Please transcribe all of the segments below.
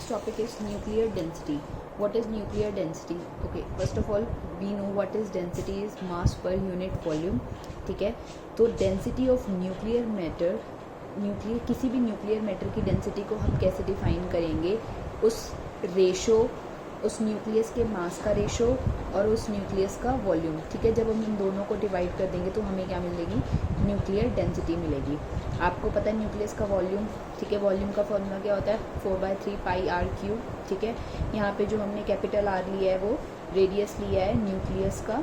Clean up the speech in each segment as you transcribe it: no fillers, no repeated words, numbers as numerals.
next topic is nuclear density. What is nuclear density? Okay, first of all we know what is density is mass per unit volume. ठीक है, तो density of nuclear matter, किसी भी nuclear matter की density को हम कैसे define करेंगे? उस रेशो, उस न्यूक्लियस के मास का रेशो और उस न्यूक्लियस का वॉल्यूम. ठीक है, जब हम इन दोनों को डिवाइड कर देंगे तो हमें क्या मिलेगी? न्यूक्लियर डेंसिटी मिलेगी. आपको पता है न्यूक्लियस का वॉल्यूम. ठीक है, वॉल्यूम का फॉर्मूला क्या होता है? 4/3 पाई आर क्यूब. ठीक है, यहाँ पे जो हमने कैपिटल आर लिया है वो रेडियस लिया है न्यूक्लियस का.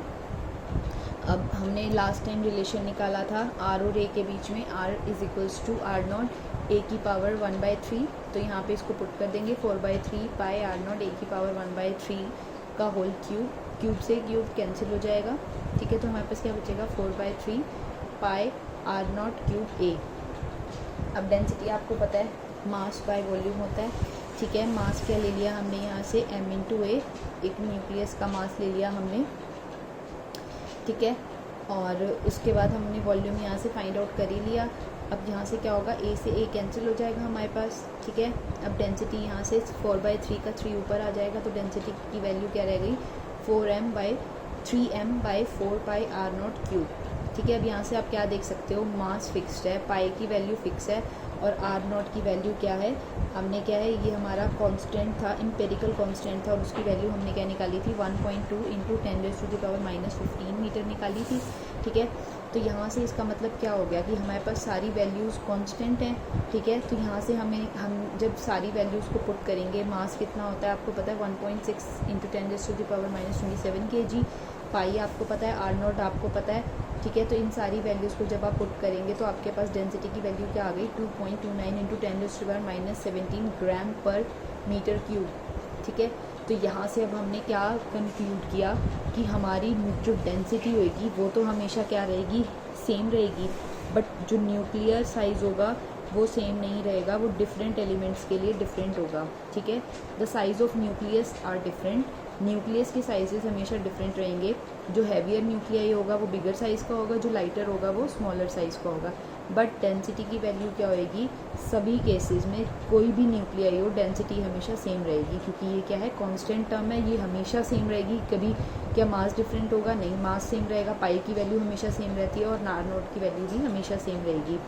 अब हमने लास्ट टाइम रिलेशन निकाला था आर और ए के बीच में, R is equals to R naught A की पावर 1/3. तो यहाँ पे इसको पुट कर देंगे 4/3 पाई आर नॉट ए की पावर 1/3 का होल क्यूब. क्यूब से क्यूब कैंसिल हो जाएगा. ठीक है, तो हमारे पास क्या बचेगा? 4/3 पाई आर नॉट क्यूब ए. अब डेंसिटी आपको पता है मास बाय वॉल्यूम होता है. ठीक है, मास क्या ले लिया हमने यहाँ से? m/a. एक न्यूक्लियस का मास ले लिया हमने. ठीक है, और उसके बाद हमने वॉल्यूम यहाँ से फाइंड आउट कर ही लिया. अब यहाँ से क्या होगा? ए से ए कैंसिल हो जाएगा हमारे पास. ठीक है, अब डेंसिटी यहाँ से 4/3 का 3 ऊपर आ जाएगा तो डेंसिटी की वैल्यू क्या रह गई? 4m/3m/4 pi are not cube. ठीक है, अब यहाँ से आप क्या देख सकते हो? मास फिक्स्ड है, पाई की वैल्यू फिक्स है और आर नॉट की वैल्यू क्या है? हमने क्या है, ये हमारा कांस्टेंट था, एम्पिरिकल कांस्टेंट था और उसकी वैल्यू हमने क्या निकाली थी? 1.2 इंटू 10⁻⁻15 मीटर निकाली थी. ठीक है, तो यहाँ से इसका मतलब क्या हो गया कि हमारे पास सारी वैल्यूज़ कांस्टेंट हैं. ठीक है, तो यहाँ से हम जब सारी वैल्यूज़ को पुट करेंगे, मास कितना होता है आपको पता है? 1.6 इंटू 10⁻⁻27 kg. पाई आपको पता है, आर नॉट आपको पता है. ठीक है, तो इन सारी वैल्यूज़ को जब आप पुट करेंगे तो आपके पास डेंसिटी की वैल्यू क्या आ गई? 2.29 इंटू 10⁻⁻17 ग्राम पर मीटर क्यूब. ठीक है, तो यहाँ से अब हमने क्या कंक्लूड किया कि हमारी जो डेंसिटी होगी वो तो हमेशा क्या रहेगी? सेम रहेगी. बट जो न्यूक्लियर साइज़ होगा वो सेम नहीं रहेगा, वो डिफरेंट एलिमेंट्स के लिए डिफरेंट होगा. ठीक है, the size of nucleus are different. Nucleus के साइजेस हमेशा डिफरेंट रहेंगे. जो हैवियर न्यूक्लियाई होगा वो बिगर साइज़ का होगा, जो लाइटर होगा वो स्मॉलर साइज़ का होगा. बट डेंसिटी की वैल्यू क्या होएगी? सभी केसेस में कोई भी न्यूक्लियाई हो, डेंसिटी हमेशा सेम रहेगी क्योंकि ये क्या है? कांस्टेंट टर्म है, ये हमेशा सेम रहेगी. कभी क्या मास डिफरेंट होगा? नहीं, मास सेम रहेगा. पाई की वैल्यू हमेशा सेम रहती है और आर नॉट की वैल्यू भी हमेशा सेम रहेगी.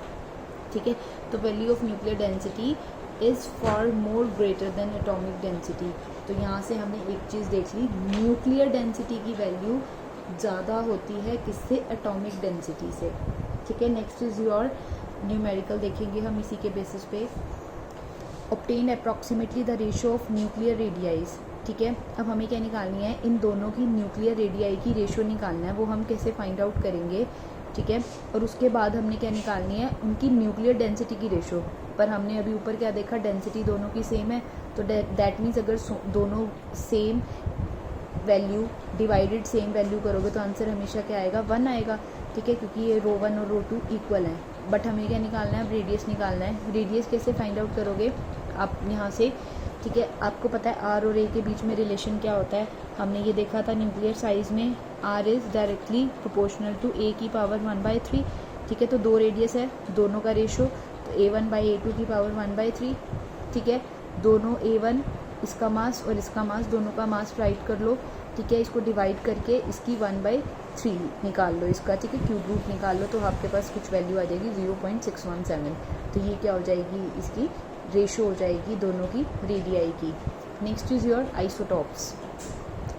ठीक है, तो value of nuclear density is for more greater than atomic density. तो यहाँ से हमने एक चीज़ देख ली, न्यूक्लियर डेंसिटी की वैल्यू ज़्यादा होती है किससे? एटॉमिक डेंसिटी से. ठीक है, नेक्स्ट इज़ योर न्यूमेरिकल देखेंगे हम इसी के बेसिस पे. Obtain approximately the ratio of nuclear radii. ठीक है, अब हमें क्या निकालनी है? इन दोनों की न्यूक्लियर रेडियाई की रेशियो निकालना है. वो हम कैसे फाइंड आउट करेंगे? ठीक है, और उसके बाद हमने क्या निकालनी है? उनकी न्यूक्लियर डेंसिटी की रेशो. पर हमने अभी ऊपर क्या देखा? डेंसिटी दोनों की सेम है, तो दैट मीन्स अगर दोनों same value divided same value करोगे तो आंसर हमेशा क्या आएगा? 1 आएगा. ठीक है, क्योंकि ये ρ1 और ρ2 इक्वल हैं. बट हमें क्या निकालना है? अब रेडियस निकालना है. रेडियस कैसे फाइंड आउट करोगे आप यहाँ से? ठीक है, आपको पता है आर और ए के बीच में रिलेशन क्या होता है? हमने ये देखा था न्यूक्लियर साइज में R is directly proportional to a की पावर 1/3. ठीक है, तो 2 रेडियस है, दोनों का रेशो तो a1/a2 की पावर 1/3. ठीक है, दोनों a1 इसका मास और इसका मास, दोनों का मास राइट कर लो. ठीक है, इसको डिवाइड करके इसकी 1/3 निकाल लो इसका. ठीक है, क्यूब रूट निकाल लो तो आपके पास कुछ वैल्यू आ जाएगी 0.617. तो ये क्या हो जाएगी? इसकी रेशो हो जाएगी दोनों की रेडियाई की. Next is your isotopes.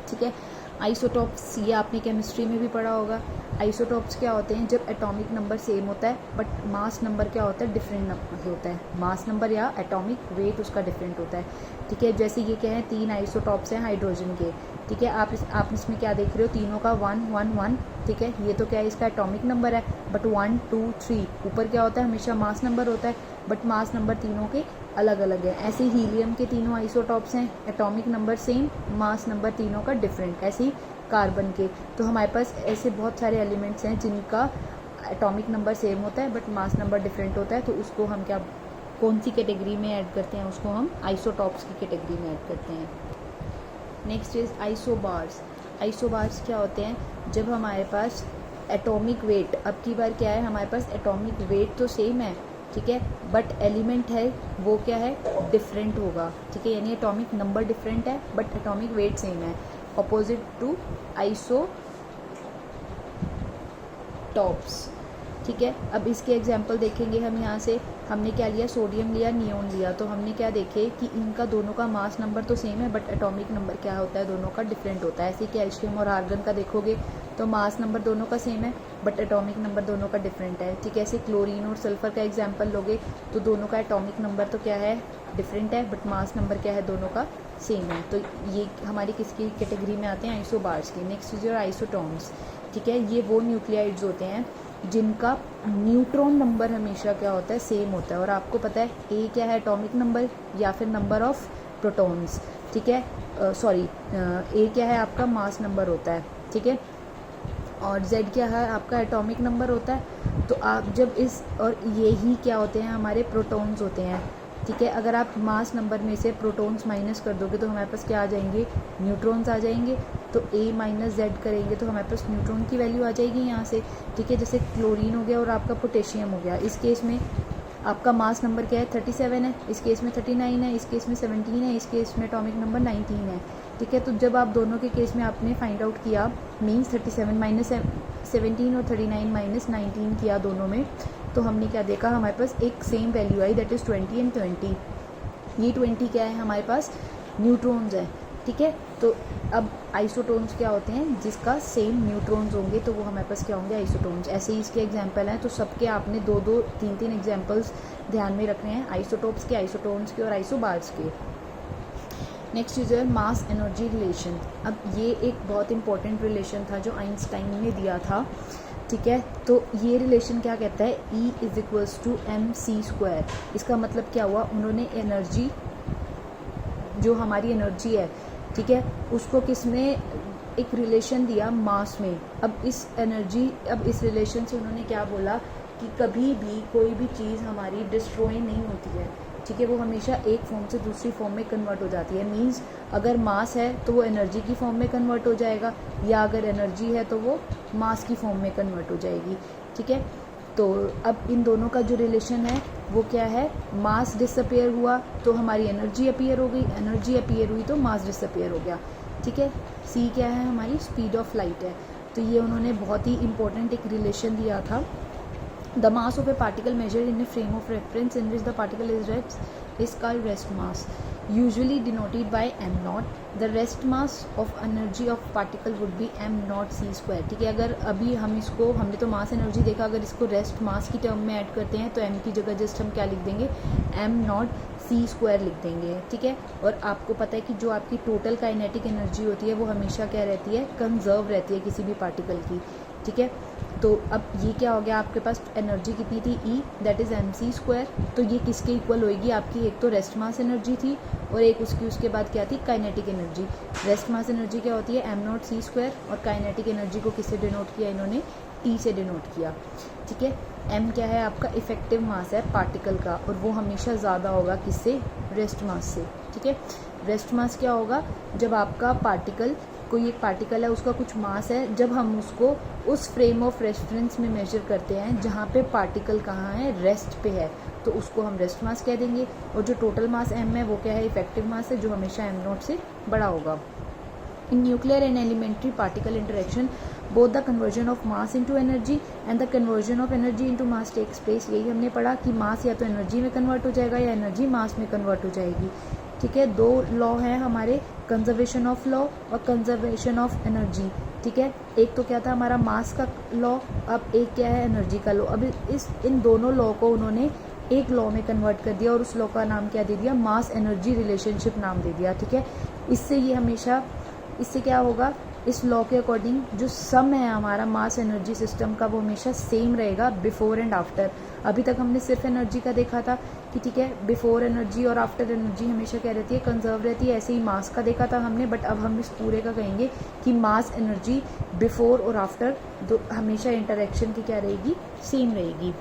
ठीक है, आइसोटॉप्स ये आपने केमिस्ट्री में भी पढ़ा होगा. आइसोटॉप्स क्या होते हैं? जब एटॉमिक नंबर सेम होता है बट मास नंबर क्या होता है? डिफरेंट होता है. मास नंबर या एटॉमिक वेट उसका डिफरेंट होता है. ठीक है, जैसे ये क्या है? 3 आइसोटॉप्स हैं हाइड्रोजन के. ठीक है, आप इसमें क्या देख रहे हो? तीनों का 1 1 1. ठीक है, ये तो क्या है? इसका एटॉमिक नंबर है. बट 1 2 3 ऊपर क्या होता है? हमेशा मास नंबर होता है. बट मास नंबर तीनों के अलग अलग है. ऐसे हीलियम के तीनों आइसोटॉप्स हैं, atomic number same, mass number तीनों का डिफरेंट. ऐसे ही कार्बन के. तो हमारे पास ऐसे बहुत सारे एलिमेंट्स हैं जिनका एटॉमिक नंबर सेम होता है बट मास नंबर डिफरेंट होता है. तो उसको हम क्या, कौन सी कैटेगरी में ऐड करते हैं? उसको हम आइसोटॉप्स की कैटेगरी में ऐड करते हैं. Next is isobars. आइसोबार्स क्या होते हैं? जब हमारे पास एटॉमिक वेट, अब की बार क्या है? हमारे पास एटॉमिक वेट तो सेम है ठीक है, बट एलिमेंट है वो क्या है, डिफरेंट होगा, ठीक है, यानी एटॉमिक नंबर डिफरेंट है बट एटॉमिक वेट सेम है, अपोजिट टू आइसोटॉप्स, ठीक है। अब इसके एग्जांपल देखेंगे हम यहाँ से, हमने क्या लिया, सोडियम लिया, नियोन लिया, तो हमने क्या देखे कि इनका दोनों का मास नंबर तो सेम है बट एटॉमिक नंबर क्या होता है, दोनों का डिफरेंट होता है। ऐसे कैल्शियम और आर्गन का देखोगे तो मास नंबर दोनों का सेम है बट एटॉमिक नंबर दोनों का डिफरेंट है, ठीक है। ऐसे क्लोरीन और सल्फर का एग्जाम्पल लोगे तो दोनों का एटॉमिक नंबर तो क्या है, डिफरेंट है बट मास नंबर क्या है, दोनों का सेम है। तो ये हमारी किसकी कैटेगरी में आते हैं, आइसोबार्स की। नेक्स्ट इज योर आइसोटोन्स, ठीक है। ये वो न्यूक्लियाइड्स होते हैं जिनका न्यूट्रॉन नंबर हमेशा क्या होता है, सेम होता है। और आपको पता है ए क्या है, एटॉमिक नंबर या फिर नंबर ऑफ प्रोटॉन्स, ठीक है, सॉरी ए क्या है आपका, मास नंबर होता है, ठीक है, और जेड क्या है आपका, एटॉमिक नंबर होता है। तो आप जब इस, और ये ही क्या होते हैं, हमारे प्रोटॉन्स होते हैं, ठीक है। अगर आप मास नंबर में से प्रोटॉन्स माइनस कर दोगे तो हमारे पास क्या आ जाएंगे, न्यूट्रॉन्स आ जाएंगे। तो ए माइनस जेड करेंगे तो हमारे पास न्यूट्रॉन की वैल्यू आ जाएगी यहाँ से, ठीक है। जैसे क्लोरीन हो गया और आपका पोटेशियम हो गया, इस केस में आपका मास नंबर क्या है, 37 है, इस केस में 39 है, इस केस में 17 है, इस केस में एटॉमिक नंबर 19 है, ठीक है। तो जब आप दोनों के केस में आपने फाइंड आउट किया, मीन्स 37 माइनस 17 और 39 माइनस 19 किया दोनों में, तो हमने क्या देखा, हमारे पास एक same value I, that is 20 and 20। ये 20 क्या है, हमारे पास न्यूट्रॉन्स है, ठीक है। तो अब आइसोटोन्स क्या होते हैं, जिसका सेम न्यूट्रॉन्स होंगे तो वो हमारे पास क्या होंगे, आइसोटोन्स। ऐसे ही इसके एग्जांपल हैं, तो सबके आपने 2-2, 3-3 एग्जांपल्स ध्यान में रखने हैं, आइसोटोप्स के, आइसोटोन्स के और आइसोबार्स के। Next is mass energy relation. अब ये एक बहुत इंपॉर्टेंट रिलेशन था जो आइंस्टाइन ने दिया था, ठीक है। तो ये रिलेशन क्या कहता है, E is equals to mc²। इसका मतलब क्या हुआ, उन्होंने एनर्जी, जो हमारी एनर्जी है, ठीक है, उसको किसने एक रिलेशन दिया, मास में। अब इस एनर्जी, अब इस रिलेशन से उन्होंने क्या बोला कि कभी भी कोई भी चीज़ हमारी डिस्ट्रॉय नहीं होती है, ठीक है, वो हमेशा एक फॉर्म से दूसरी फॉर्म में कन्वर्ट हो जाती है। मींस अगर मास है तो वो एनर्जी की फॉर्म में कन्वर्ट हो जाएगा, या अगर एनर्जी है तो वो मास की फॉर्म में कन्वर्ट हो जाएगी, ठीक है। तो अब इन दोनों का जो रिलेशन है वो क्या है, मास डिसअपियर हुआ तो हमारी एनर्जी अपीयर हो गई, एनर्जी अपीयर हुई तो मास डिसअपियर हो गया, ठीक है। सी क्या है, हमारी स्पीड ऑफ लाइट है। तो ये उन्होंने बहुत ही इंपॉर्टेंट एक रिलेशन दिया था। The mass of a particle measured in a frame of reference in which the particle is called rest mass, usually denoted by m0. The rest mass of energy of particle would be m0 c², ठीक है। अगर अभी हम इसको, हमने तो mass energy देखा, अगर इसको रेस्ट मास की टर्म में ऐड करते हैं तो m की जगह जस्ट हम क्या लिख देंगे, m0 c² लिख देंगे, ठीक है। और आपको पता है कि जो आपकी टोटल काइनेटिक एनर्जी होती है वो हमेशा क्या रहती है, कंजर्व रहती है किसी भी पार्टिकल की, ठीक है। तो अब ये क्या हो गया, आपके पास एनर्जी कितनी थी, E, दैट इज़ mc²। तो ये किसके इक्वल होएगी आपकी, एक तो रेस्ट मास एनर्जी थी और एक उसके बाद क्या थी, kinetic energy. Rest mass energy क्या होती है, m0 c², और काइनेटिक एनर्जी को किससे डिनोट किया इन्होंने, E से डिनोट किया, ठीक है। m क्या है आपका, इफेक्टिव मास है पार्टिकल का, और वो हमेशा ज़्यादा होगा किससे, रेस्ट मास से, ठीक है। रेस्ट मास क्या होगा, जब आपका पार्टिकल, कोई एक पार्टिकल है उसका कुछ मास है, जब हम उसको उस फ्रेम ऑफ रेफरेंस में मेजर करते हैं जहाँ पे पार्टिकल कहाँ है, रेस्ट पे है, तो उसको हम रेस्ट मास कह देंगे। और जो टोटल मास m है वो क्या है, इफेक्टिव मास है, जो हमेशा m0 से बड़ा होगा। In nuclear and elementary particle interaction both the conversion of mass into energy and the conversion of energy into mass takes place. यही हमने पढ़ा कि मास या तो एनर्जी में कन्वर्ट हो जाएगा या एनर्जी मास में कन्वर्ट हो जाएगी, ठीक है। 2 लॉ हैं हमारे, कंजर्वेशन ऑफ लॉ और कंजर्वेशन ऑफ एनर्जी, ठीक है। एक तो क्या था हमारा मास का लॉ, अब एक क्या है, एनर्जी का लॉ। अब इन दोनों लॉ को उन्होंने एक लॉ में कन्वर्ट कर दिया और उस लॉ का नाम क्या दे दिया, मास एनर्जी रिलेशनशिप नाम दे दिया, ठीक है। इससे ये हमेशा, इससे क्या होगा, इस लॉ के अकॉर्डिंग जो सम है हमारा मास एनर्जी सिस्टम का वो हमेशा सेम रहेगा बिफोर एंड आफ्टर। अभी तक हमने सिर्फ एनर्जी का देखा था कि ठीक है, बिफोर एनर्जी और आफ्टर एनर्जी हमेशा क्या रहती है, कंजर्व रहती है। ऐसे ही मास का देखा था हमने, बट अब हम इस पूरे का कहेंगे कि मास एनर्जी बिफोर और आफ्टर हमेशा इंटरेक्शन की क्या रहेगी, सेम रहेगी।